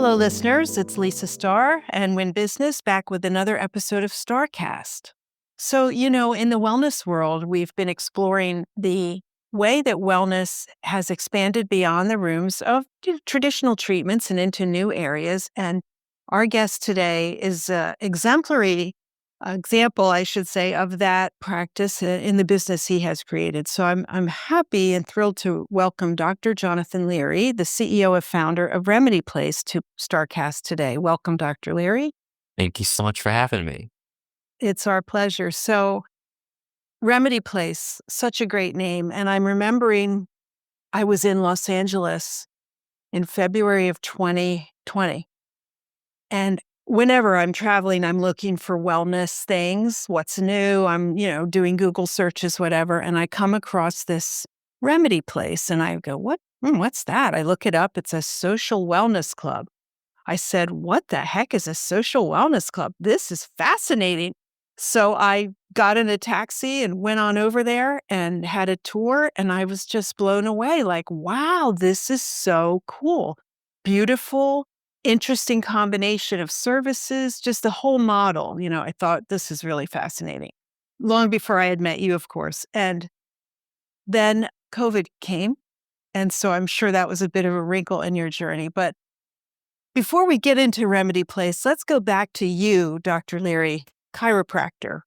Hello, listeners. It's Lisa Starr and Win Business back with another episode of StarCast. So, in the wellness world, we've been exploring the way that wellness has expanded beyond the rooms of traditional treatments and into new areas. And our guest today is an exemplary example, I should say, of that practice in the business he has created. So I'm happy and thrilled to welcome Dr. Jonathan Leary, the CEO and founder of Remedy Place, to StarCast today. Welcome, Dr. Leary. Thank you so much for having me. It's our pleasure. So Remedy Place, such a great name. And I'm remembering I was in Los Angeles in February of 2020. And whenever I'm traveling, I'm looking for wellness things, what's new. I'm, doing Google searches, whatever. And I come across this Remedy Place and I go, what's that? I look it up. It's a social wellness club. I said, what the heck is a social wellness club? This is fascinating. So I got in a taxi and went on over there and had a tour. And I was just blown away. Like, wow, this is so cool. Beautiful, interesting combination of services, just the whole model. I thought this is really fascinating. Long before I had met you, of course. And then COVID came. And so I'm sure that was a bit of a wrinkle in your journey. But before we get into Remedy Place, let's go back to you, Dr. Leary, chiropractor.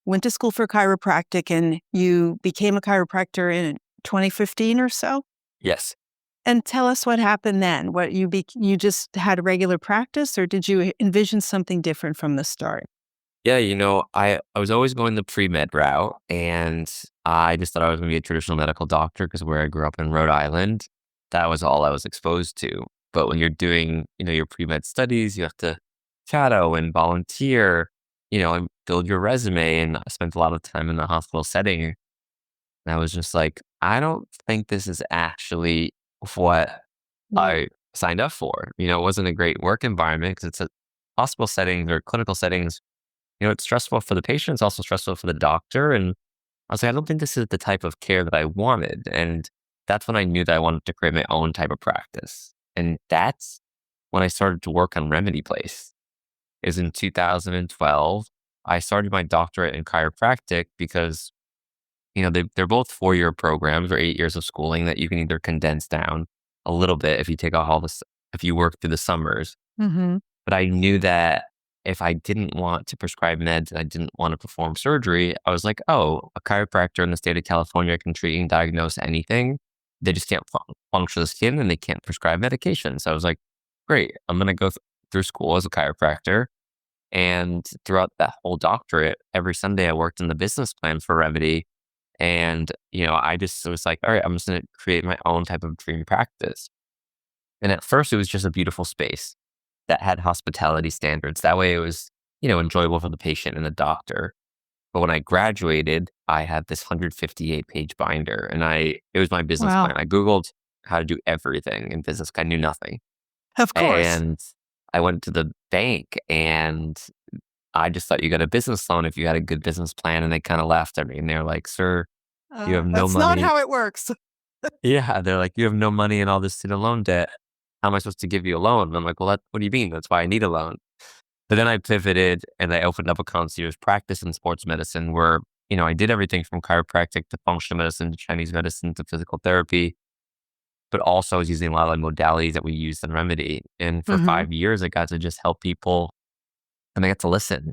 Went to school for chiropractic and you became a chiropractor in 2015 or so? Yes. And tell us what happened then. What you just had a regular practice, or did you envision something different from the start? Yeah, I was always going the pre-med route, and I just thought I was going to be a traditional medical doctor because where I grew up in Rhode Island, that was all I was exposed to. But when you're doing, your pre-med studies, you have to shadow and volunteer, and build your resume. And I spent a lot of time in the hospital setting. And I was just like, I don't think this is actually what I signed up for. It wasn't a great work environment because it's a hospital settings or clinical settings. It's stressful for the patient. It's also stressful for the doctor. And I was like, I don't think this is the type of care that I wanted. And that's when I knew that I wanted to create my own type of practice. And that's when I started to work on Remedy Place. Is in 2012. I started my doctorate in chiropractic because, they're both 4-year programs or 8 years of schooling that you can either condense down a little bit if you take off all this, if you work through the summers. Mm-hmm. But I knew that if I didn't want to prescribe meds and I didn't want to perform surgery, I was like, oh, a chiropractor in the state of California can treat and diagnose anything. They just can't puncture the skin and they can't prescribe medication. So I was like, great, I'm going to go through school as a chiropractor. And throughout that whole doctorate, every Sunday I worked in the business plan for Remedy. And, I just was like, all right, I'm just going to create my own type of dream practice. And at first it was just a beautiful space that had hospitality standards. That way it was, enjoyable for the patient and the doctor. But when I graduated, I had this 158-page binder and it was my business Wow. plan. I Googled how to do everything in business. I knew nothing. Of course. And I went to the bank and I just thought you got a business loan if you had a good business plan. And they kind of laughed at me and they're like, sir, you have no That's money. not how it works. Yeah. They're like, you have no money and all this student loan debt. How am I supposed to give you a loan? And I'm like, well, what do you mean? That's why I need a loan. But then I pivoted and I opened up a concierge practice in sports medicine where, I did everything from chiropractic to functional medicine to Chinese medicine to physical therapy, but also I was using a lot of the modalities that we used in Remedy. And for 5 years, I got to just help people and I got to listen,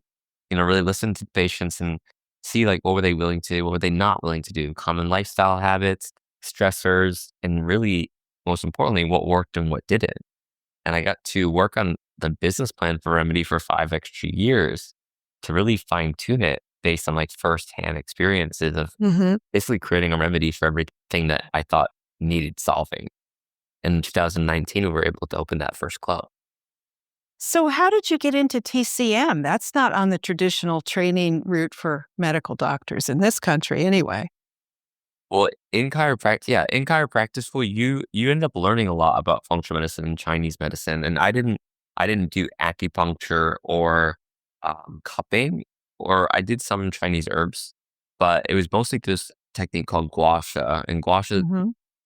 really listen to patients and see like, what were they willing to do? What were they not willing to do? Common lifestyle habits, stressors, and really, most importantly, what worked and what didn't. And I got to work on the business plan for Remedy for 5 extra years to really fine tune it based on like firsthand experiences of basically creating a remedy for everything that I thought needed solving. And in 2019, we were able to open that first club. So how did you get into TCM? That's not on the traditional training route for medical doctors in this country anyway. Well, in chiropractic school, you end up learning a lot about functional medicine and Chinese medicine. And I didn't do acupuncture or cupping, or I did some Chinese herbs, but it was mostly this technique called gua sha. And gua sha,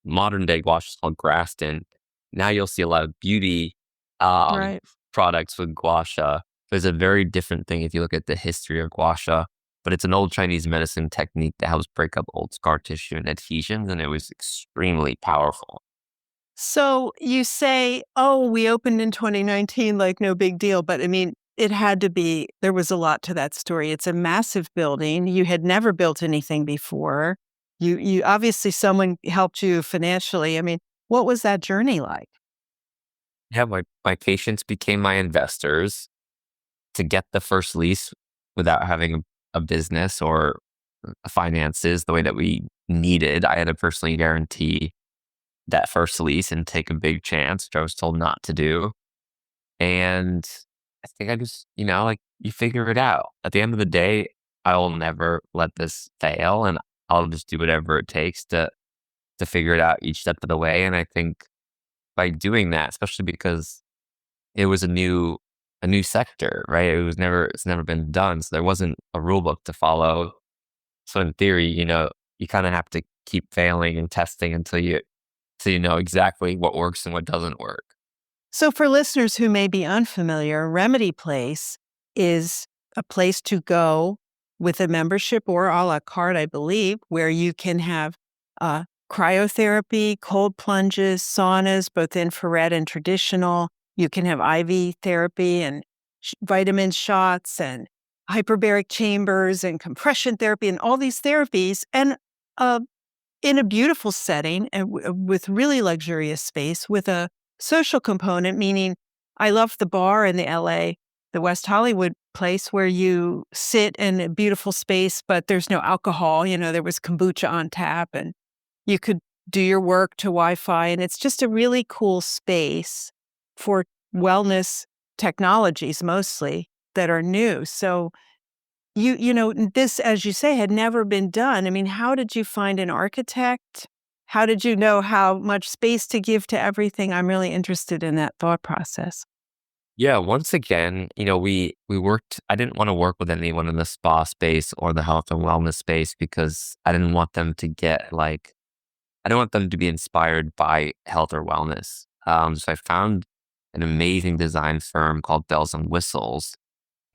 modern day gua sha is called Grafton. Now you'll see a lot of beauty um, Right. products with gua sha. There's a very different thing if you look at the history of gua sha, but it's an old Chinese medicine technique that helps break up old scar tissue and adhesions, and it was extremely powerful. So you say, oh, we opened in 2019, like no big deal. But I mean, it had to be, there was a lot to that story. It's a massive building. You had never built anything before. You obviously someone helped you financially. I mean, what was that journey like? Yeah, my patients became my investors to get the first lease without having a business or finances the way that we needed. I had to personally guarantee that first lease and take a big chance, which I was told not to do. And I think I just, like you figure it out. At the end of the day, I will never let this fail and I'll just do whatever it takes to figure it out each step of the way. And I think by doing that, especially because it was a new sector, right? It's never been done. So there wasn't a rule book to follow. So in theory, you kind of have to keep failing and testing until you know exactly what works and what doesn't work. So, for listeners who may be unfamiliar, Remedy Place is a place to go with a membership or a la carte, I believe, where you can have uh, cryotherapy, cold plunges, saunas, both infrared and traditional. You can have IV therapy and vitamin shots and hyperbaric chambers and compression therapy and all these therapies. And uh, in a beautiful setting and with really luxurious space with a social component, meaning I love the bar in the LA, the West Hollywood place where you sit in a beautiful space, but there's no alcohol. There was kombucha on tap and you could do your work to Wi-Fi. And it's just a really cool space for wellness technologies mostly that are new. So this, as you say, had never been done. I mean, how did you find an architect? How did you know how much space to give to everything? I'm really interested in that thought process. Yeah, once again, we worked. I didn't want to work with anyone in the spa space or the health and wellness space because I didn't want them to get like I don't want them to be inspired by health or wellness. So I found an amazing design firm called Bells and Whistles,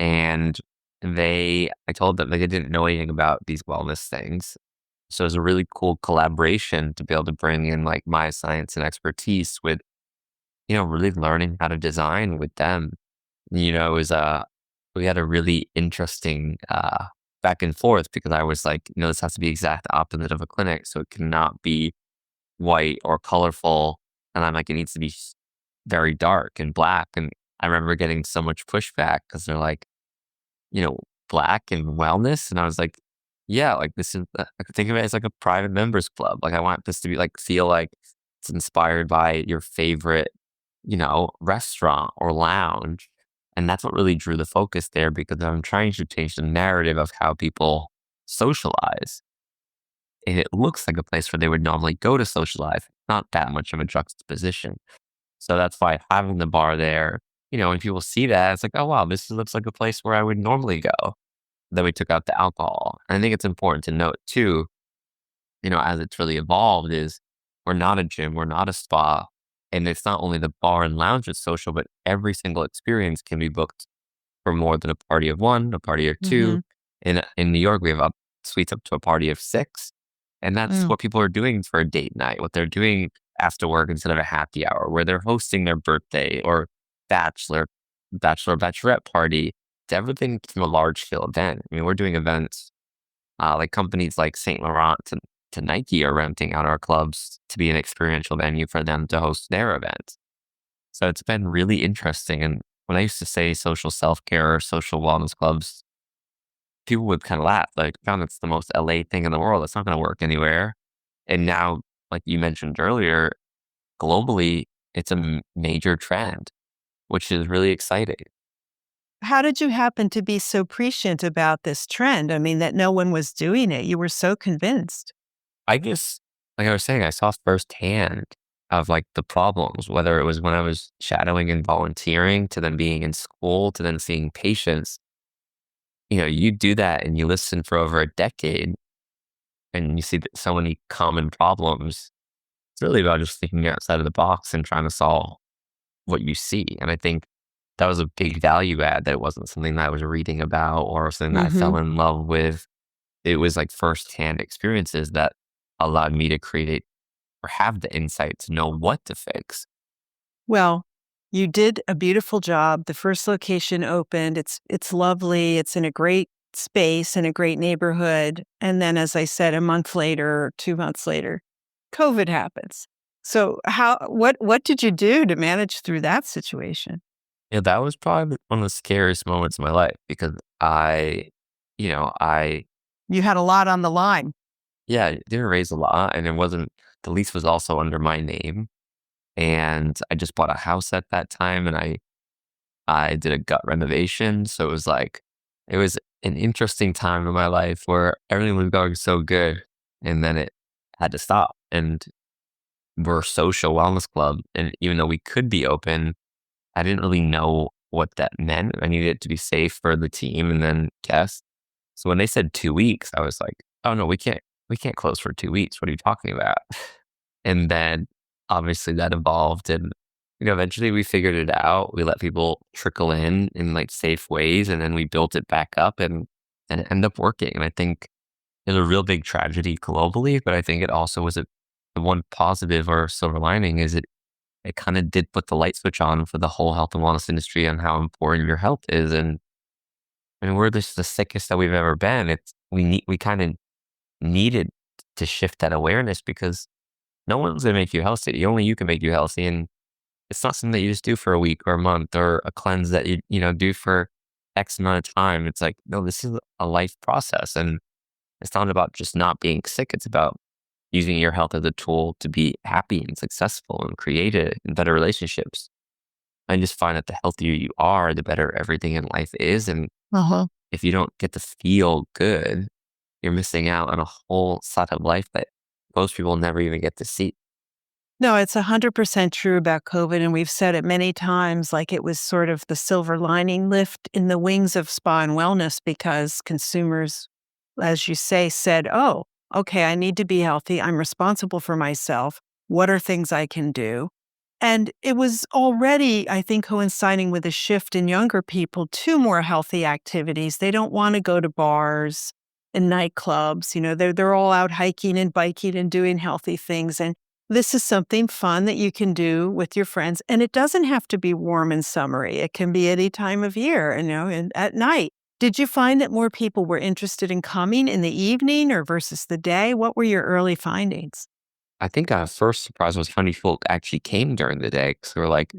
and I told them like I didn't know anything about these wellness things. So it was a really cool collaboration to be able to bring in like my science and expertise with, really learning how to design with them. It was we had a really interesting back and forth because I was like, this has to be exact opposite of a clinic. So it cannot be white or colorful. And I'm like, it needs to be very dark and black. And I remember getting so much pushback because they're like, you know, black and wellness. And I was like, yeah, like this is, I could think of it as like a private members club. Like I want this to be like, feel like it's inspired by your favorite, restaurant or lounge. And that's what really drew the focus there because I'm trying to change the narrative of how people socialize. And it looks like a place where they would normally go to socialize, not that much of a juxtaposition. So that's why having the bar there, when people see that, it's like, oh, wow, looks like a place where I would normally go. Then we took out the alcohol. And I think it's important to note too, as it's really evolved is we're not a gym, we're not a spa. And it's not only the bar and lounge that's social, but every single experience can be booked for more than a party of one, a party of two. Mhm. In New York, we have up suites up to a party of six. And that's Mm. what people are doing for a date night, what they're doing after work instead of a happy hour, where they're hosting their birthday or bachelor, bachelorette party. It's everything from a large scale event. I mean, we're doing events like companies like St. Laurent to Nike are renting out our clubs to be an experiential venue for them to host their events. So it's been really interesting. And when I used to say social self care or social wellness clubs, people would kind of laugh, like, "John, it's the most LA thing in the world. It's not going to work anywhere." And now, like you mentioned earlier, globally, it's a major trend, which is really exciting. How did you happen to be so prescient about this trend? I mean, that no one was doing it. You were so convinced. I guess, like I was saying, I saw firsthand of like the problems, whether it was when I was shadowing and volunteering to then being in school to then seeing patients. You do that and you listen for over a decade and you see that so many common problems. It's really about just thinking outside of the box and trying to solve. what you see. And I think that was a big value add that it wasn't something that I was reading about or something that I Mhm. fell in love with. It was like firsthand experiences that allowed me to create or have the insight to know what to fix. Well, you did a beautiful job. The first location opened. It's lovely. It's in a great space in a great neighborhood. And then as I said, a month later or 2 months later, COVID happens. So what did you do to manage through that situation? Yeah, that was probably one of the scariest moments of my life because I You had a lot on the line. yeah, didn't raise a lot and it wasn't the lease was also under my name. And I just bought a house at that time and I did a gut renovation. So it was an interesting time in my life where everything was going so good and then it had to stop. And we're a social wellness club. And even though we could be open, I didn't really know what that meant. I needed it to be safe for the team and then guests. So when they said 2 weeks, I was like, oh no, we can't close for 2 weeks. What are you talking about? And then obviously that evolved and eventually we figured it out. We let people trickle in like safe ways and then we built it back up and it ended up working. And I think it was a real big tragedy globally, but I think it also was the one positive or silver lining is it kind of did put the light switch on for the whole health and wellness industry on how important your health is. And I mean, we're just the sickest that we've ever been. We kind of needed to shift that awareness because no one's gonna make you healthy. Only you can make you healthy, and it's not something that you just do for a week or a month or a cleanse that you do for X amount of time. It's like, no, this is a life process, and it's not about just not being sick. It's about using your health as a tool to be happy and successful and creative and better relationships. I just find that the healthier you are, the better everything in life is. And Uh-huh. if you don't get to feel good, you're missing out on a whole side of life that most people never even get to see. No, it's 100% true about COVID, and we've said it many times, like it was sort of the silver lining lift in the wings of spa and wellness because consumers, as you say, said, "Oh, okay, I need to be healthy. I'm responsible for myself. What are things I can do?" And it was already, I think, coinciding with a shift in younger people to more healthy activities. They don't want to go to bars and nightclubs. They're all out hiking and biking and doing healthy things. And this is something fun that you can do with your friends. And it doesn't have to be warm and summery. It can be any time of year, and at night. Did you find that more people were interested in coming in the evening or versus the day? What were your early findings? I think our first surprise was how many people actually came during the day because we were like,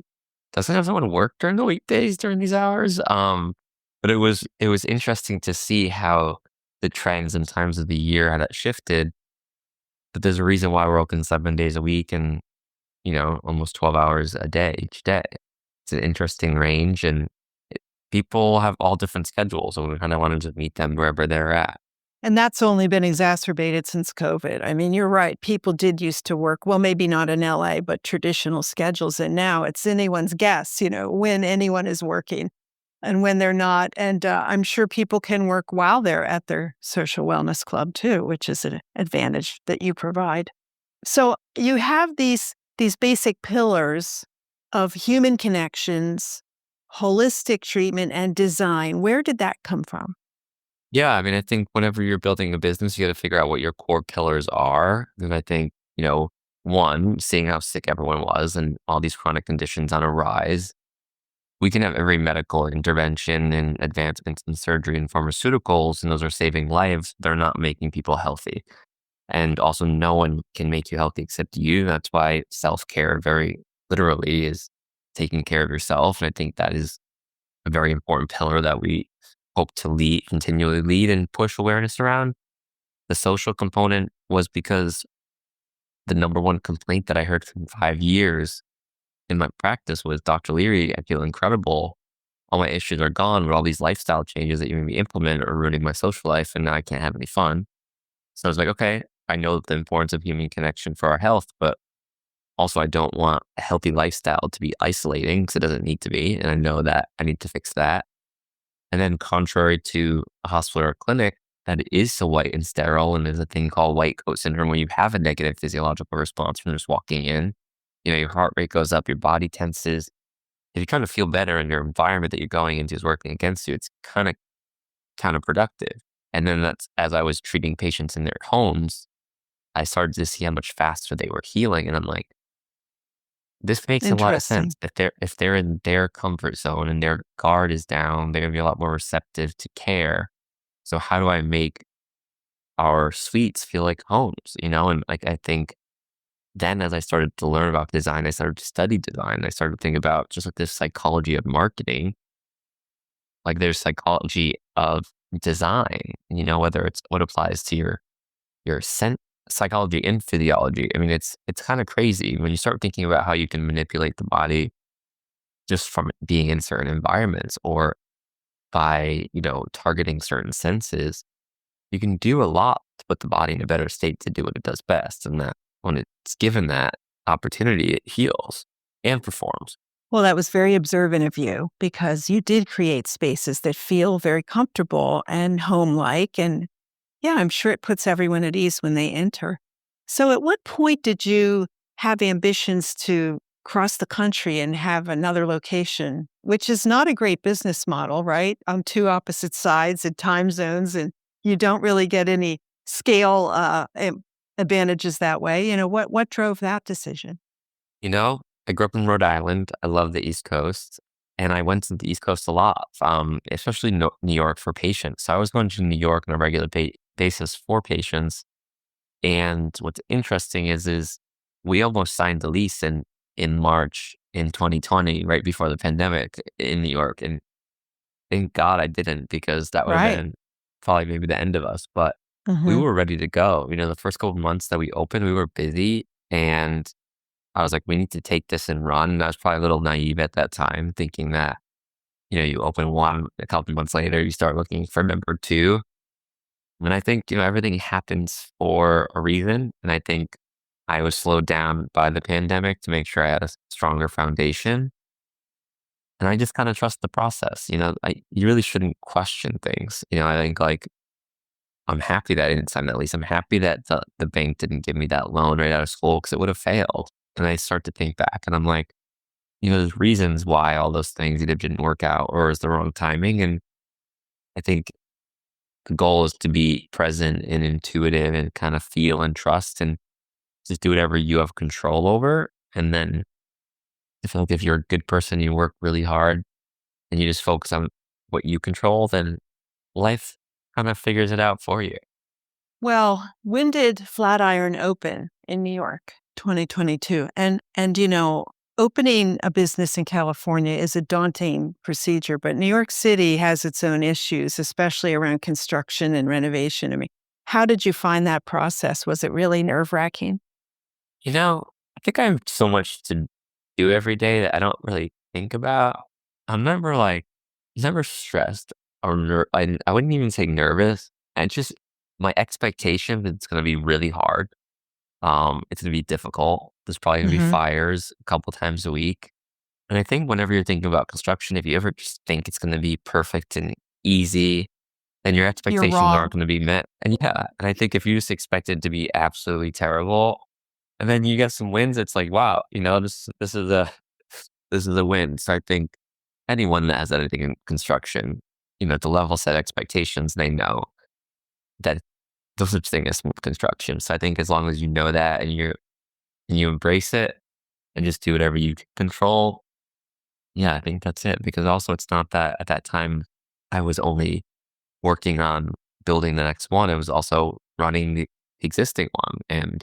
doesn't everyone work during the weekdays during these hours? But it was interesting to see how the trends and times of the year how that shifted. But there's a reason why we're open 7 days a week and almost 12 hours a day each day. It's an interesting range, and people have all different schedules, and we kind of wanted to meet them wherever they're at. And that's only been exacerbated since COVID. I mean, you're right. People did used to work, well, maybe not in LA, but traditional schedules. And now it's anyone's guess, when anyone is working and when they're not. And I'm sure people can work while they're at their social wellness club too, which is an advantage that you provide. So you have these basic pillars of human connections, holistic treatment, and design. Where did that come from? Yeah, I mean, I think whenever you're building a business, you got to figure out what your core pillars are. And I think, one, seeing how sick everyone was and all these chronic conditions on a rise, we can have every medical intervention and advancements in surgery and pharmaceuticals, and those are saving lives. They're not making people healthy. And also, no one can make you healthy except you. That's why self care, very literally, is taking care of yourself. And I think that is a very important pillar that we hope to continually lead and push awareness around. The social component was because the number one complaint that I heard for 5 years in my practice was, Dr. Leary, I feel incredible. All my issues are gone, but all these lifestyle changes that you made me implement are ruining my social life, and now I can't have any fun. So I was like, okay, I know the importance of human connection for our health, but also I don't want a healthy lifestyle to be isolating because it doesn't need to be. And I know that I need to fix that. And then contrary to a hospital or clinic that is so white and sterile, and there's a thing called white coat syndrome where you have a negative physiological response from just walking in. Your heart rate goes up, your body tenses. if you kind of feel better and your environment that you're going into is working against you, it's kind of counterproductive. And then that's as I was treating patients in their homes, I started to see how much faster they were healing. And I'm like, this makes a lot of sense. Interesting. If they're in their comfort zone and their guard is down, they're gonna be a lot more receptive to care. So how do I make our suites feel like homes? And like I think then as I started to learn about design, I started to study design. I started to think about just like this psychology of marketing, like there's psychology of design, whether it's what applies to your psychology and physiology. I mean, it's kind of crazy when you start thinking about how you can manipulate the body just from being in certain environments or by, targeting certain senses. You can do a lot to put the body in a better state to do what it does best. And that when it's given that opportunity, it heals and performs. Well, that was very observant of you because you did create spaces that feel very comfortable and home-like. And yeah, I'm sure it puts everyone at ease when they enter. So at what point did you have ambitions to cross the country and have another location, which is not a great business model, right? On two opposite sides and time zones, and you don't really get any scale advantages that way. What drove that decision? I grew up in Rhode Island. I love the East Coast. And I went to the East Coast a lot, especially New York for patients. So I was going to New York on a regular basis for patients. And what's interesting is we almost signed the lease in March in 2020, right before the pandemic in New York. And thank God I didn't because that would have Right. been probably maybe the end of us. But we Hmm. were ready to go. The first couple of months that we opened, we were busy and I was like, we need to take this and run. And I was probably a little naive at that time, thinking that, you open one, a couple of months later, you start looking for number two. And I think, everything happens for a reason. And I think I was slowed down by the pandemic to make sure I had a stronger foundation. And I just kind of trust the process. You really shouldn't question things. I think like I'm happy that I didn't sign that lease. I'm happy that the bank didn't give me that loan right out of school because it would have failed. And I start to think back and I'm like, there's reasons why all those things either didn't work out or is the wrong timing. And I think the goal is to be present and intuitive and kind of feel and trust and just do whatever you have control over. And then I feel like if you're a good person, you work really hard and you just focus on what you control, then life kind of figures it out for you. Well, when did Flatiron open in New York? 2022. And opening a business in California is a daunting procedure, but New York City has its own issues, especially around construction and renovation. I mean, how did you find that process? Was it really nerve-wracking? I think I have so much to do every day that I don't really think about. I'm never like, never stressed or I wouldn't even say nervous. And just my expectation that it's going to be really hard. It's going to be difficult. There's probably going to be Mhm. fires a couple times a week. And I think whenever you're thinking about construction, if you ever just think it's going to be perfect and easy, then your You're expectations aren't wrong. going to be met. And yeah, and I think if you just expect it to be absolutely terrible, and then you get some wins, it's like, wow, this is a win. So I think anyone that has anything in construction, to level set expectations, they know that there's such thing as smooth construction. So I think as long as you know that and you embrace it and just do whatever you can control, yeah, I think that's it. Because also it's not that at that time I was only working on building the next one. It was also running the existing one and,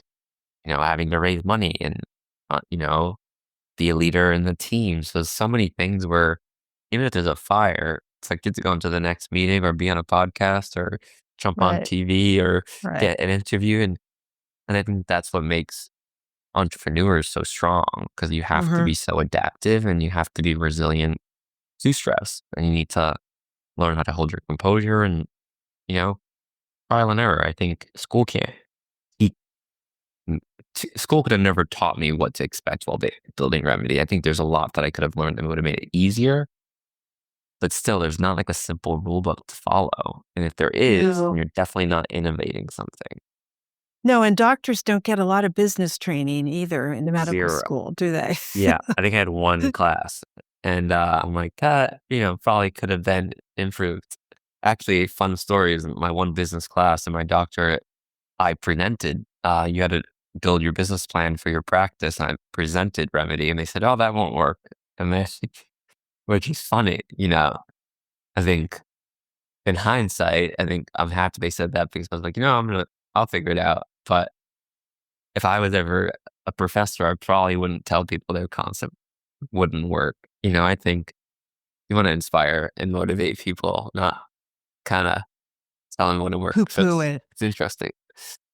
having to raise money and, be a leader in the team. So many things where even if there's a fire, it's like get to go into the next meeting or be on a podcast or jump on Right, TV or right. get an interview. And I think that's what makes entrepreneurs so strong because you have to Mhm. be so adaptive and you have to be resilient to stress. And you need to learn how to hold your composure and, you know, trial and error. I think school can't. teach- School could have never taught me what to expect while building Remedy. I think there's a lot that I could have learned that would have made it easier, but still, there's not like a simple rule book to follow. And if there is, then No. you're definitely not innovating something. No, and doctors don't get a lot of business training either in the medical Zero. school, do they? Yeah, I think I had one class. And I'm like, that, probably could have been improved. Actually, a fun story is my one business class and my doctorate, I presented, you had to build your business plan for your practice. And I presented Remedy and they said, oh, that won't work. And then, which is funny, I think in hindsight, I think I'm happy they said that because I was like, I'll figure it out. But if I was ever a professor, I probably wouldn't tell people their concept wouldn't work. I think you want to inspire and motivate people, not kind of tell them what it works. Poo So poo it. it's interesting.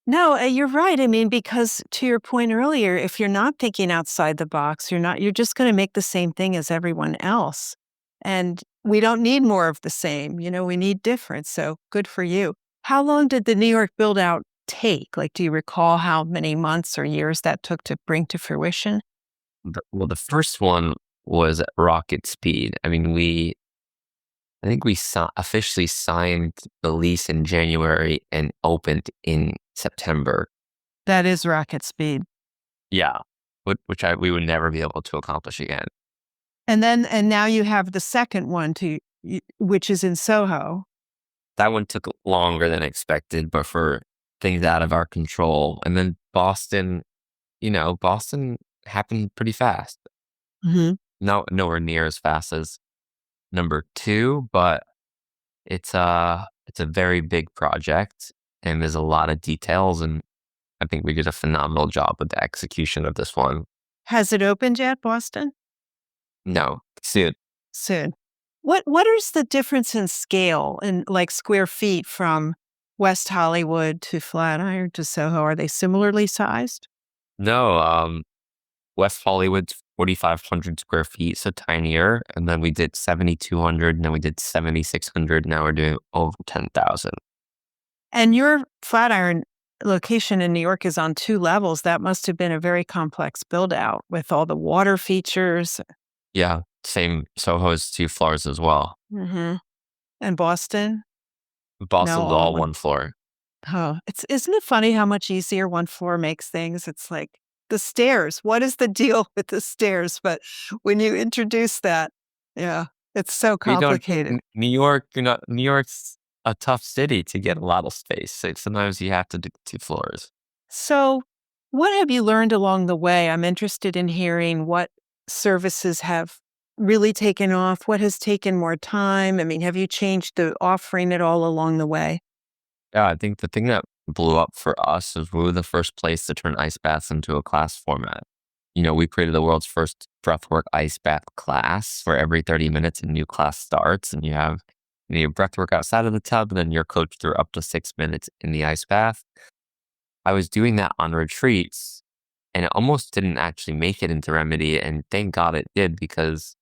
No, you're right. I mean, because to your point earlier, if you're not thinking outside the box, you're just going to make the same thing as everyone else. And we don't need more of the same. We need different. So good for you. How long did the New York build out take? Like, do you recall how many months or years that took to bring to fruition? Well, the first one was at rocket speed. I mean, I think we officially signed the lease in January and opened in September. That is rocket speed. Yeah, which we would never be able to accomplish again. And now you have the second one which is in Soho. That one took longer than expected, but for things out of our control. And then Boston, Boston happened pretty fast. Hmm. No, nowhere near as fast as number two, but it's a very big project and there's a lot of details. And I think we did a phenomenal job with the execution of this one. Has it opened yet, Boston? No, soon. Soon. What is the difference in scale in like square feet from West Hollywood to Flatiron to Soho? Are they similarly sized? No, West Hollywood's 4,500 square feet, so tinier. And then we did 7,200, and then we did 7,600. Now we're doing over 10,000. And your Flatiron location in New York is on 2 levels. That must have been a very complex build out with all the water features. Yeah, same. Soho's 2 floors as well. Hmm. And Boston? No, Boston's all all one. 1 floor. Oh, isn't it funny how much easier one floor makes things? It's like the stairs. What is the deal with the stairs? But when you introduce that, yeah, it's so You don't, complicated. New York, New York's a tough city to get a lot of space. So sometimes you have to do 2 floors. So, what have you learned along the way? I'm interested in hearing what services have really taken off. What has taken more time? I mean, have you changed the offering at all along the way? Yeah, I think the thing that blew up for us is we were the first place to turn ice baths into a class format. We created the world's first breathwork ice bath class where every 30 minutes a new class starts and you have your breathwork outside of the tub and then you're coached through up to 6 minutes in the ice bath. I was doing that on retreats and it almost didn't actually make it into Remedy. And thank God it did because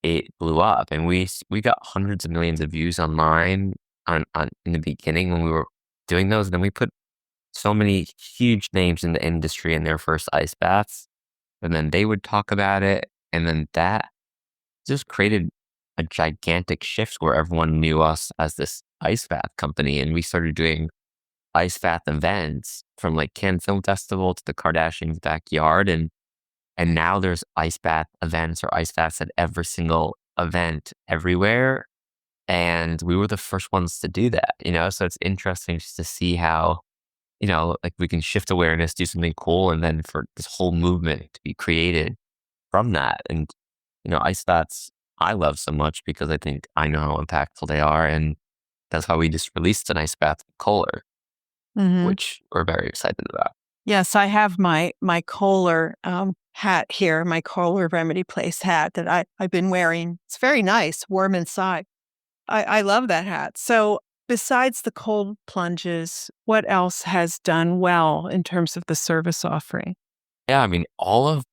it blew up and we got hundreds of millions of views online on in the beginning when we were doing those. And then we put so many huge names in the industry in their first ice baths. And then they would talk about it. And then that just created a gigantic shift where everyone knew us as this ice bath company. And we started doing ice bath events from like Cannes Film Festival to the Kardashians' backyard. And now there's ice bath events or ice baths at every single event everywhere. And we were the first ones to do that. So it's interesting just to see how, like we can shift awareness, do something cool, and then for this whole movement to be created from that. And, ice baths I love so much because I think I know how impactful they are. And that's why we just released an ice bath Kohler, Hmm. which we're very excited about. Yes, I have my Kohler hat here, my Kohler Remedy Place hat that I've been wearing. It's very nice, warm inside. I love that hat. So, besides the cold plunges, what else has done well in terms of the service offering? Yeah, I mean, all of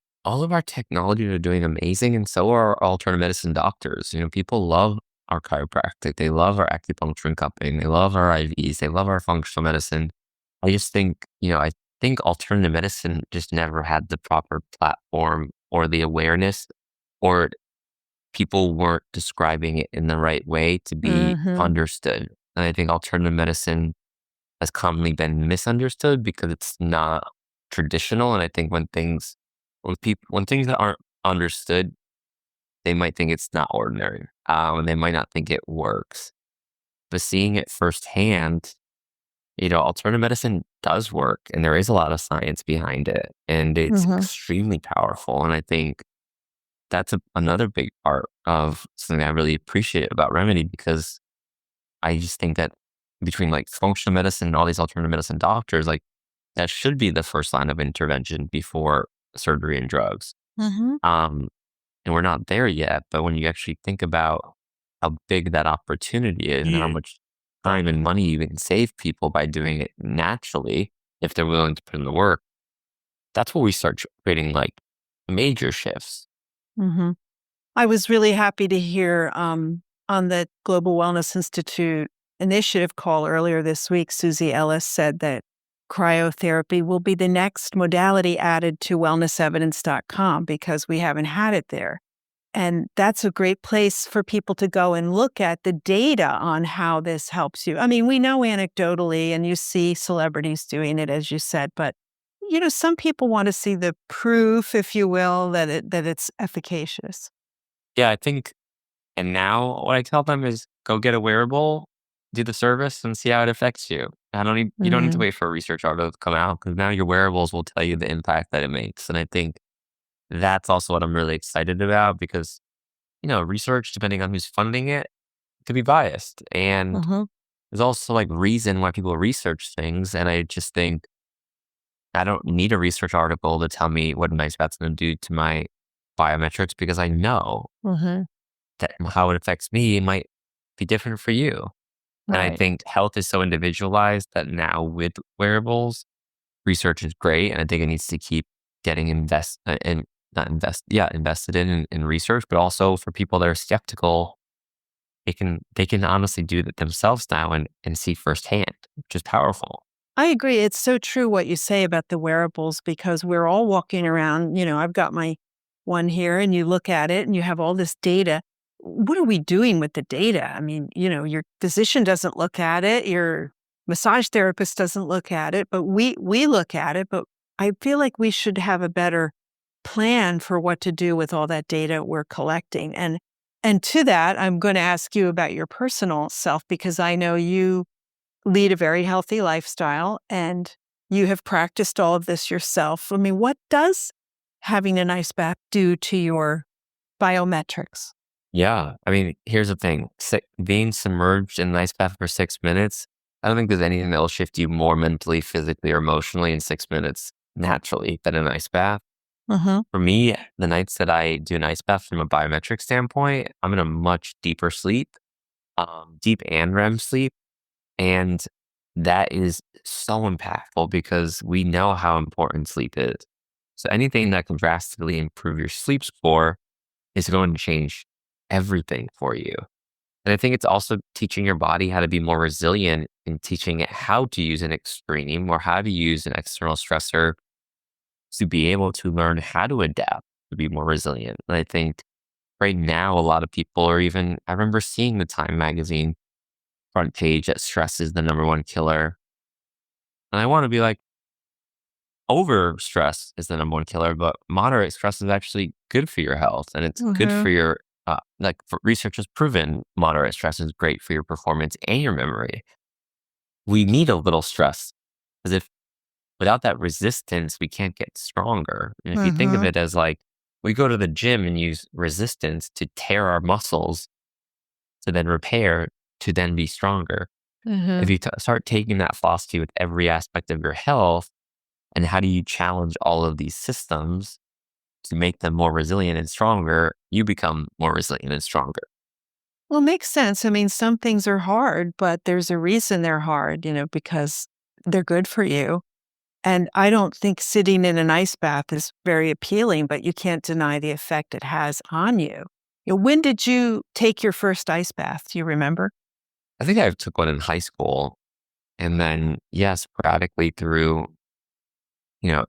our technologies are doing amazing, and so are our alternative medicine doctors. People love our chiropractic, they love our acupuncture and cupping, they love our IVs, they love our functional medicine. I just think, I think alternative medicine just never had the proper platform or the awareness, or people weren't describing it in the right way to be Hmm. understood. And I think alternative medicine has commonly been misunderstood because it's not traditional. And I think when things that aren't understood, they might think it's not ordinary, and they might not think it works. But seeing it firsthand, alternative medicine does work, and there is a lot of science behind it, and it's Hmm. extremely powerful. And I think that's another big part of something I really appreciate about Remedy, because I just think that between like functional medicine and all these alternative medicine doctors, like that should be the first line of intervention before surgery and drugs. Hmm. Um, and we're not there yet. But when you actually think about how big that opportunity is and how much time and money you can save people by doing it naturally, if they're willing to put in the work, that's where we start creating like major shifts. Hmm. I was really happy to hear on the Global Wellness Institute initiative call earlier this week, Susie Ellis said that cryotherapy will be the next modality added to wellnessevidence.com because we haven't had it there. And that's a great place for people to go and look at the data on how this helps you. I mean, we know anecdotally, and you see celebrities doing it, as you said, but some people want to see the proof, if you will, that it's efficacious. Yeah, I think. And now what I tell them is go get a wearable, do the service, and see how it affects you. You don't need to Hmm. wait for a research article to come out, because now your wearables will tell you the impact that it makes. And I think that's also what I'm really excited about, because, research, depending on who's funding it, could be biased. And Hmm. there's also like reason why people research things. And I just think I don't need a research article to tell me what an ice bath's going to do to my biometrics, because I know Hmm. that how it affects me might be different for you. And I Right. think health is so individualized that now with wearables, research is great. And I think it needs to keep getting and not invested in research, but also for people that are skeptical, they can honestly do that themselves now and see firsthand, which is powerful. I agree. It's so true what you say about the wearables because we're all walking around. I've got my one here, and you look at it and you have all this data. What are we doing with the data? I mean, your physician doesn't look at it, your massage therapist doesn't look at it, but we look at it. But I feel like we should have a better plan for what to do with all that data we're collecting. And to that, I'm going to ask you about your personal self because I know you lead a very healthy lifestyle and you have practiced all of this yourself. I mean, what does having an ice bath do to your biometrics? Yeah. I mean, here's the thing, being submerged in an ice bath for 6 minutes, I don't think there's anything that will shift you more mentally, physically, or emotionally in 6 minutes naturally than an ice bath. Uh-huh. For me, the nights that I do an ice bath from a biometric standpoint, I'm in a much deeper sleep, deep and REM sleep. And that is so impactful because we know how important sleep is. So anything that can drastically improve your sleep score is going to change everything for you. And I think it's also teaching your body how to be more resilient and teaching it how to use an extreme or how to use an external stressor to be able to learn how to adapt to be more resilient. And I think right now, a lot of people are even, I remember seeing the Time magazine front page that stress is the number one killer. And I want to be like, over stress is the number one killer, but moderate stress is actually good for your health. And it's good Uh-huh. for your, research has proven moderate stress is great for your performance and your memory. We need a little stress, because if without that resistance, we can't get stronger. And if you think of Uh-huh. it as like, we go to the gym and use resistance to tear our muscles to then repair, to then be stronger. If Uh-huh. you start taking that philosophy with every aspect of your health, and how do you challenge all of these systems to make them more resilient and stronger, you become more resilient and stronger. Well, it makes sense. I mean, some things are hard, but there's a reason they're hard, because they're good for you. And I don't think sitting in an ice bath is very appealing, but you can't deny the effect it has on you. When did you take your first ice bath? Do you remember? I think I took one in high school, and then, yeah, sporadically through,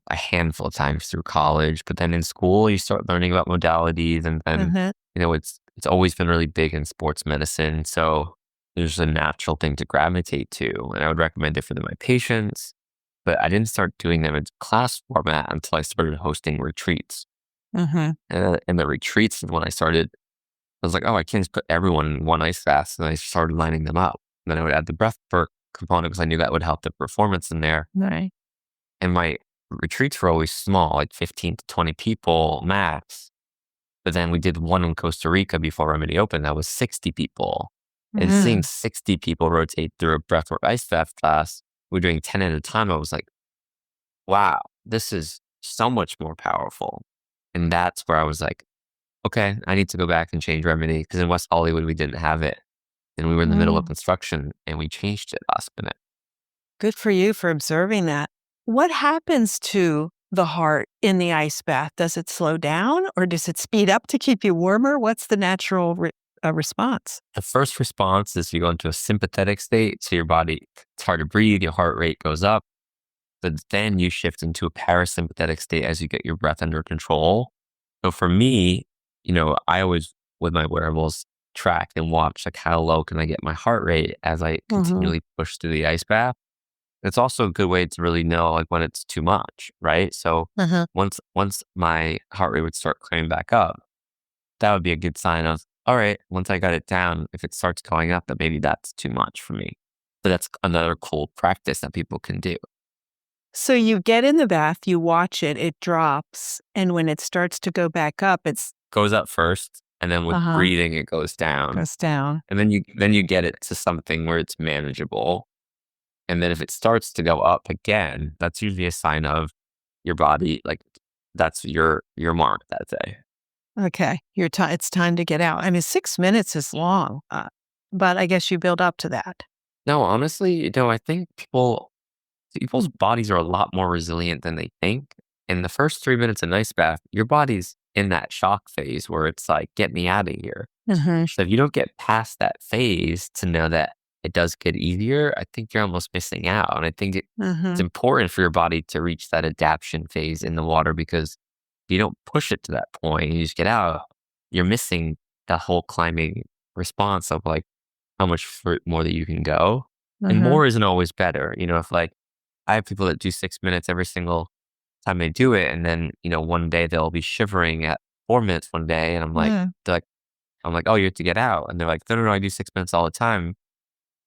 a handful of times through college. But then in school, you start learning about modalities, and then, Uh-huh. it's always been really big in sports medicine. So there's a natural thing to gravitate to, and I would recommend it for my patients. But I didn't start doing them in class format until I started hosting retreats. Uh-huh. And the retreats is when I started I was like, oh, I can't just put everyone in one ice bath. And I started lining them up. And then I would add the breath work component because I knew that would help the performance in there. Right. And my retreats were always small, like 15 to 20 people max. But then we did one in Costa Rica before Remedy opened. That was 60 people. And seeing Mm. 60 people rotate through a breathwork ice bath class, we're doing 10 at a time. I was like, wow, this is so much more powerful. And that's where I was like, okay, I need to go back and change Remedy because in West Hollywood, we didn't have it. And we were in the middle of Mm. construction and we changed it last minute. Good for you for observing that. What happens to the heart in the ice bath? Does it slow down or does it speed up to keep you warmer? What's the natural response? The first response is you go into a sympathetic state. So your body, it's hard to breathe, your heart rate goes up. But then you shift into a parasympathetic state as you get your breath under control. So for me, I always, with my wearables, track and watch like how low can I get my heart rate as I Mm-hmm. continually push through the ice bath. It's also a good way to really know like when it's too much, right? So Uh-huh. once my heart rate would start climbing back up, that would be a good sign of, all right, once I got it down, if it starts going up, that maybe that's too much for me. So that's another cool practice that people can do. So you get in the bath, you watch it, it drops, and when it starts to go back up, it's Goes up first, and then with uh-huh, breathing, it goes down. goes down. And then you get it to something where it's manageable. And then if it starts to go up again, that's usually a sign of your body, like that's your mark that day. Okay, it's time to get out. I mean, 6 minutes is long, but I guess you build up to that. No, honestly, I think people's bodies are a lot more resilient than they think. In the first 3 minutes of ice bath, your body's in that shock phase where it's like, get me out of here. Mhm, So if you don't get past that phase to know that it does get easier, I think you're almost missing out. And I think it's mhm, important for your body to reach that adaptation phase in the water because if you don't push it to that point and you just get out, you're missing the whole climbing response of like how much more that you can go. And mhm, more isn't always better. If like I have people that do 6 minutes every single time they do it, and then one day they'll be shivering at 4 minutes one day, and mm, I'm like, oh, you have to get out. And they're like, no, no, no, I do 6 minutes all the time.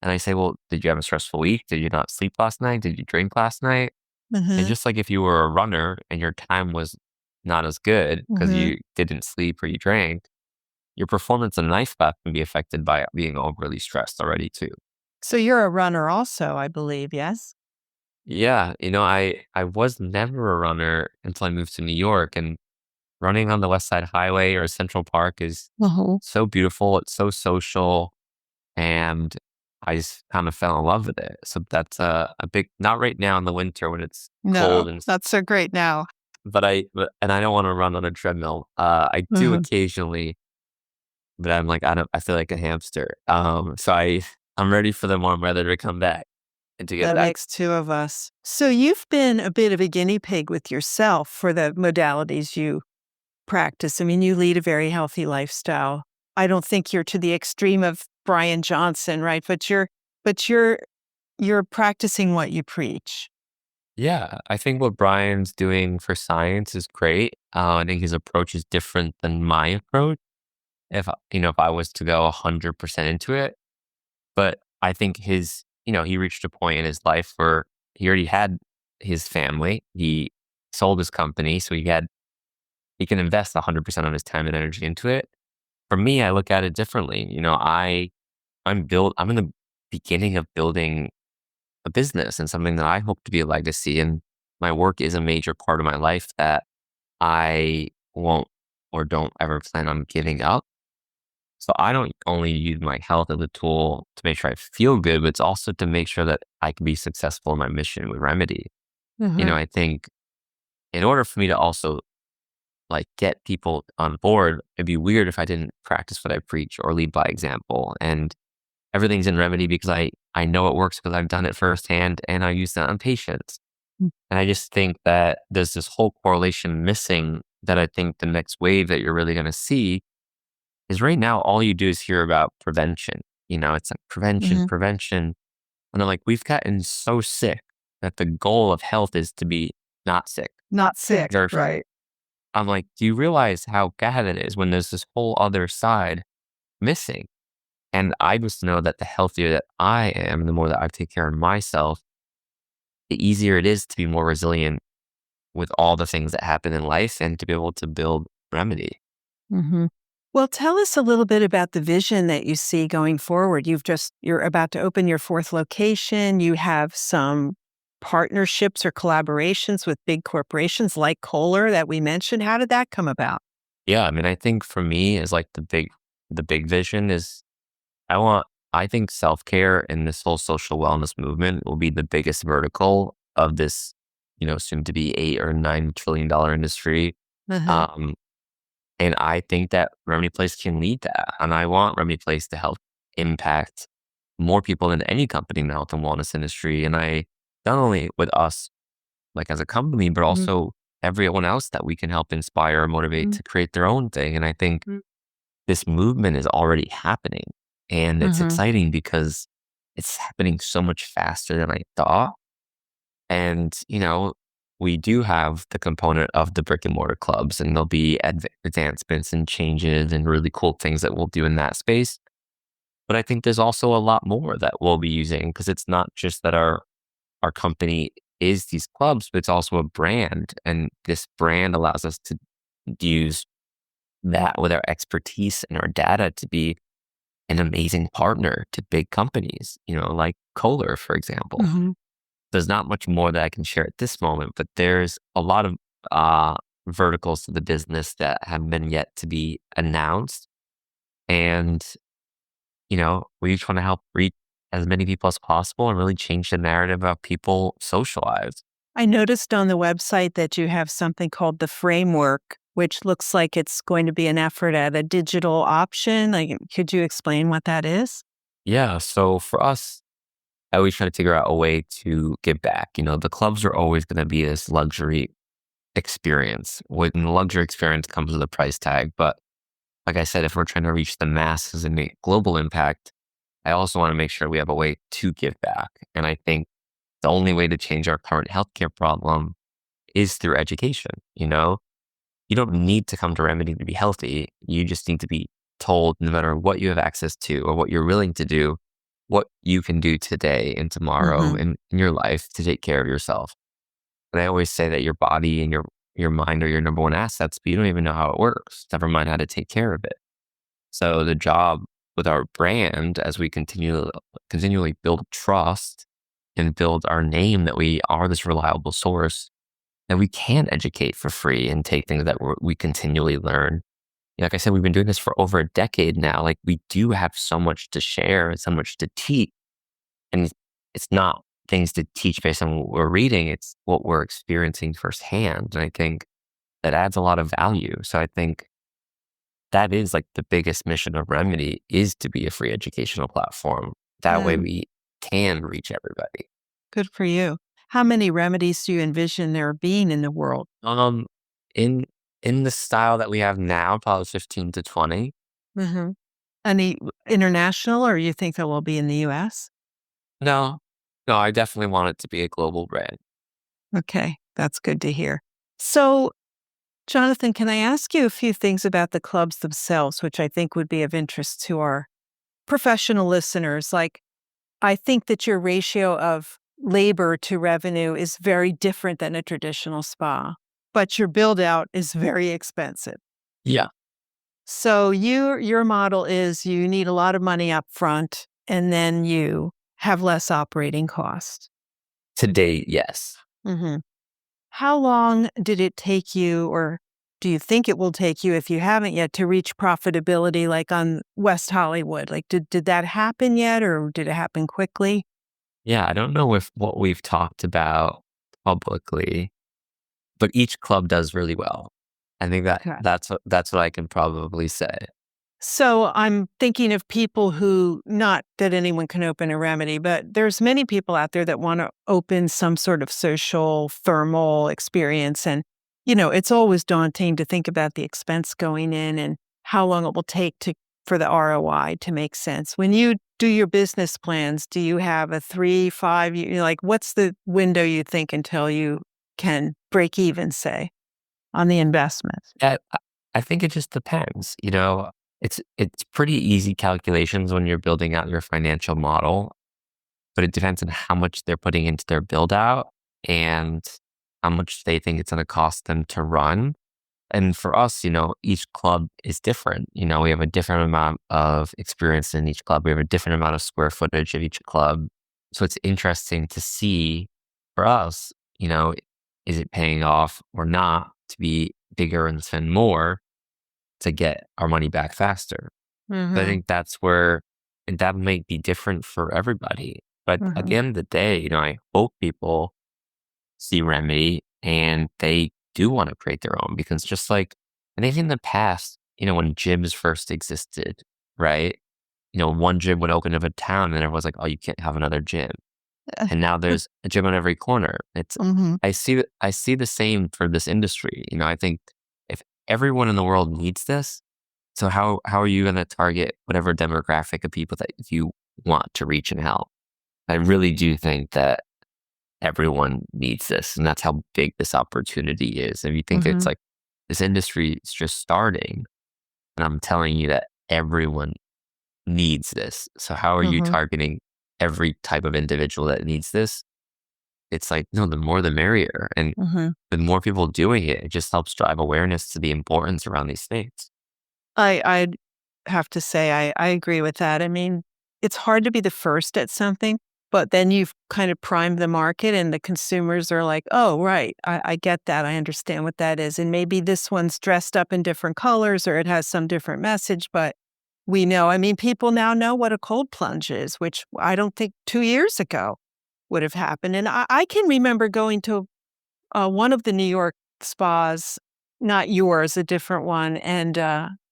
And I say, well, did you have a stressful week? Did you not sleep last night? Did you drink last night? And mhm, just like if you were a runner and your time was not as good because mhm. you didn't sleep or you drank, your performance in an ice bath can be affected by being overly stressed already too. So you're a runner also, I believe, yes? Yeah, I was never a runner until I moved to New York, and running on the West Side Highway or Central Park is Uh-huh. so beautiful. It's so social. And I just kind of fell in love with it. So that's a big, not right now in the winter when it's No, cold and, not so great now. and I don't want to run on a treadmill. I do Uh-huh. occasionally, but I'm like, I feel like a hamster. So I'm ready for the warm weather to come back and to get That back. makes two of us. So you've been a bit of a guinea pig with yourself for the modalities you practice. I mean, you lead a very healthy lifestyle. I don't think you're to the extreme of Brian Johnson, right? But you're practicing what you preach. Yeah, I think what Brian's doing for science is great. I think his approach is different than my approach. If I was to go 100% into it, but I think he reached a point in his life where he already had his family. He sold his company, so he can invest 100% of his time and energy into it. For me, I look at it differently. I'm in the beginning of building a business and something that I hope to be a legacy. And my work is a major part of my life that I won't or don't ever plan on giving up. So I don't only use my health as a tool to make sure I feel good, but it's also to make sure that I can be successful in my mission with Remedy. Mhm, I think in order for me to also like get people on board, it'd be weird if I didn't practice what I preach or lead by example. And everything's in Remedy because I know it works because I've done it firsthand and I use that on patients. mm, And I just think that there's this whole correlation missing that I think the next wave that you're really going to see is right now, all you do is hear about prevention. It's like prevention, mhm. prevention. And I'm like, we've gotten so sick that the goal of health is to be not sick. Not sick, Therefore, right. I'm like, do you realize how bad it is when there's this whole other side missing. And I just know that the healthier that I am, the more that I take care of myself, the easier it is to be more resilient with all the things that happen in life and to be able to build remedy. Hmm. Well, tell us a little bit about the vision that you see going forward. You're about to open your fourth location. You have some partnerships or collaborations with big corporations like Kohler that we mentioned. How did that come about? Yeah, I mean, I think for me is like the big vision is I want I think self-care and this whole social wellness movement will be the biggest vertical of this, soon to be 8 or $9 trillion industry. Uh-huh. Um, and I think that Remedy Place can lead that. And I want Remedy Place to help impact more people than any company in the health and wellness industry. And I not only with us like as a company, but Mhm. also everyone else that we can help inspire or motivate to create their own thing. And I think Mhm. this movement is already happening. And it's Mhm. exciting because it's happening so much faster than I thought. And, we do have the component of the brick and mortar clubs, and there'll be advancements and changes and really cool things that we'll do in that space. But I think there's also a lot more that we'll be using because it's not just that our company is these clubs, but it's also a brand. And this brand allows us to use that with our expertise and our data to be an amazing partner to big companies, like Kohler, for example. Mhm. There's not much more that I can share at this moment, but there's a lot of uh, verticals to the business that have been yet to be announced. And, we just want to help reach as many people as possible and really change the narrative of people social lives. I noticed on the website that you have something called the framework, which looks like it's going to be an effort at a digital option. Like, could you explain what that is? Yeah. So for us, I always try to figure out a way to give back. The clubs are always going to be this luxury experience. When the luxury experience comes with a price tag. But like I said, if we're trying to reach the masses and make global impact, I also want to make sure we have a way to give back. And I think the only way to change our current healthcare problem is through education. You don't need to come to Remedy to be healthy. You just need to be told, no matter what you have access to or what you're willing to do, what you can do today and tomorrow Mhm. in your life to take care of yourself. And I always say that your body and your mind are your number one assets, but you don't even know how it works. Never mind how to take care of it. So the job with our brand as we continually build trust and build our name that we are this reliable source that we can educate for free and take things that we continually learn. Like I said, we've been doing this for over a decade now. Like we do have so much to share and so much to teach. And it's not things to teach based on what we're reading. It's what we're experiencing firsthand. And I think that adds a lot of value. So I think that is like the biggest mission of Remedy is to be a free educational platform. That way Yeah, we can reach everybody. good for you. How many remedies do you envision there being in the world? Um, in in the style that we have now, probably 15 to 20. Mhm. Any international, or you think that will be in the US? No, no, I definitely want it to be a global brand. Okay, that's good to hear. So, Jonathan, can I ask you a few things about the clubs themselves, which I think would be of interest to our professional listeners? Like, I think that your ratio of labor to revenue is very different than a traditional spa, but your build out is very expensive. Yeah. So your model is you need a lot of money up front and then you have less operating costs. To date, yes. Hmm. How long did it take you, or do you think it will take you if you haven't yet, to reach profitability like on West Hollywood? Like, did that happen yet, or did it happen quickly? Yeah, I don't know if what we've talked about publicly, but each club does really well. I think that Okay. that's what I can probably say. So I'm thinking of people who, not that anyone can open a remedy, but there's many people out there that want to open some sort of social thermal experience. And, it's always daunting to think about the expense going in and how long it will take for the ROI to make sense. When you do your business plans, do you have a 3, 5, like what's the window you think until you can break even, say, on the investment? I think it just depends. It's pretty easy calculations when you're building out your financial model, but it depends on how much they're putting into their build out and how much they think it's going to cost them to run. And for us, each club is different. We have a different amount of experience in each club. We have a different amount of square footage of each club. So it's interesting to see for us, is it paying off or not to be bigger and spend more to get our money back faster? So I Mhm. think that's where, and that might be different for everybody. But at the Mhm. end of the day, I hope people see Remedy and they do want to create their own because just like I think in the past, when gyms first existed, right? One gym would open up a town and everyone's like, oh, you can't have another gym. And now there's a gym on every corner. Mhm. I see the same for this industry. I think if everyone in the world needs this, so how are you going to target whatever demographic of people that you want to reach and help? I really do think that everyone needs this, and that's how big this opportunity is. If you think it's Mhm. like this industry is just starting, and I'm telling you that everyone needs this. So how are you Mhm. targeting every type of individual that needs this? It's like, no, the more the merrier. And Mhm. the more people doing it, it just helps drive awareness to the importance around these things. I'd have to say I agree with that. I mean, it's hard to be the first at something, but then you've kind of primed the market and the consumers are like, "Oh, right. I get that. I understand what that is." And maybe this one's dressed up in different colors or it has some different message, but we know. I mean, people now know what a cold plunge is, which I don't think 2 years ago would have happened. And I can remember going to one of the New York spas, not yours, a different one, and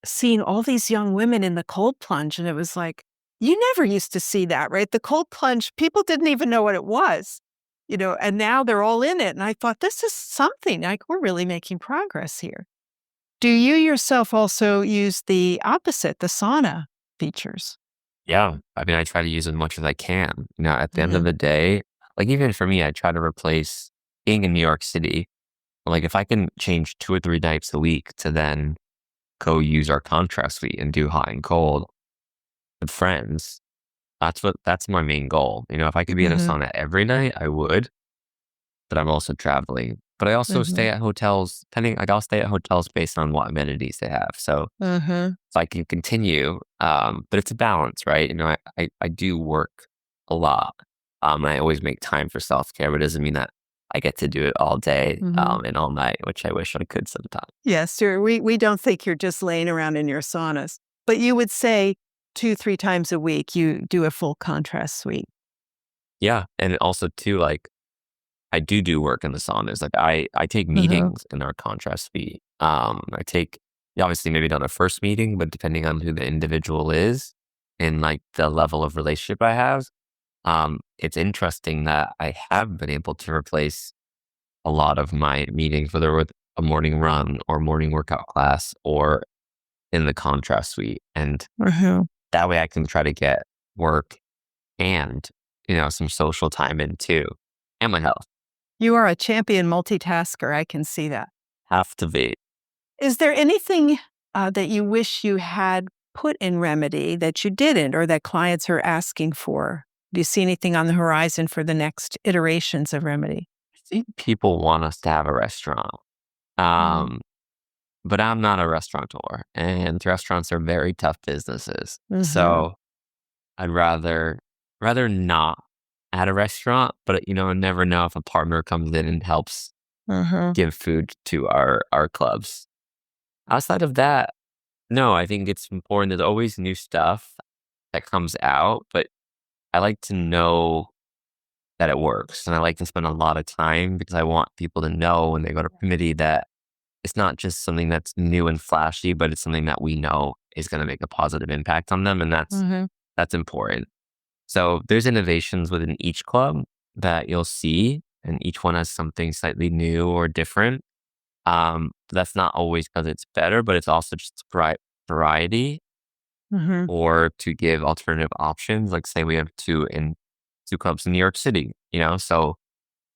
seeing all these young women in the cold plunge, and it was like, you never used to see that, right? The cold plunge, people didn't even know what it was, and now they're all in it. And I thought, this is something like we're really making progress here. Do you yourself also use the opposite, the sauna features? Yeah. I mean, I try to use as much as I can. At the end of Hmm. the day, like even for me, I try to replace being in New York City. Like if I can change 2 or 3 nights a week to then go use our contrast suite and do hot and cold with friends, that's my main goal. If I could be in a Hmm. sauna every night, I would, but I'm also traveling. But I also Hmm. stay at hotels, I'll stay at hotels based on what amenities they have. So Hmm. if I can continue, but it's a balance, right? I do work a lot. I always make time for self care, but it doesn't mean that I get to do it all day, Hmm. and all night, which I wish I could sometimes. Yes, sure. We don't think you're just laying around in your saunas, but you would say 2, 3 times a week you do a full contrast suite. Yeah, and also too, like I do work in the saunas. Like I take Uh-huh. meetings in our contrast suite. I take obviously maybe not a first meeting, but depending on who the individual is and like the level of relationship I have, it's interesting that I have been able to replace a lot of my meetings, whether with a morning run or morning workout class or in the contrast suite. And Uh-huh. that way I can try to get work and, some social time in too. And my health. You are a champion multitasker, I can see that. Have to be. Is there anything, that you wish you had put in Remedy that you didn't or that clients are asking for? Do you see anything on the horizon for the next iterations of Remedy? I think people want us to have a restaurant. Mhm. Um, but I'm not a restaurateur and restaurants are very tough businesses. Mhm. So I'd rather not at a restaurant, but I never know if a partner comes in and helps Mhm. give food to our clubs. Outside of that, no, I think it's important. There's always new stuff that comes out, but I like to know that it works. And I like to spend a lot of time because I want people to know when they go to committee that it's not just something that's new and flashy, but it's something that we know is going to make a positive impact on them. And Mhm. that's important. So there's innovations within each club that you'll see, and each one has something slightly new or different. That's not always because it's better, but it's also just variety Mhm. or to give alternative options. Like say we have two clubs in New York City, so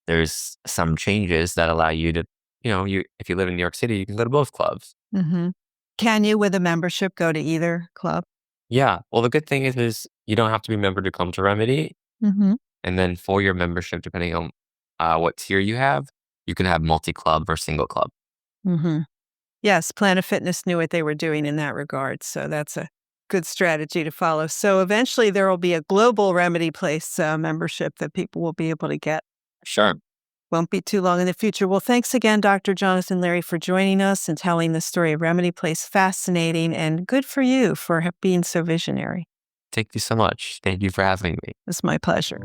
there's some changes that allow you to, you if you live in New York City, you can go to both clubs. Mhm. Can you, with a membership, go to either club? Yeah. Well, the good thing is you don't have to be a member to come to Remedy. Mm-hmm. And then for your membership, depending on what tier you have, you can have multi-club or single club. Mm-hmm. Yes, Planet Fitness knew what they were doing in that regard, so that's a good strategy to follow. So eventually there will be a global Remedy Place membership that people will be able to get. Sure. Won't be too long in the future. Well, thanks again, Dr. Jonathan Leary, for joining us and telling the story of Remedy Place. Fascinating, and good for you for being so visionary. Thank you so much. Thank you for having me. It's my pleasure.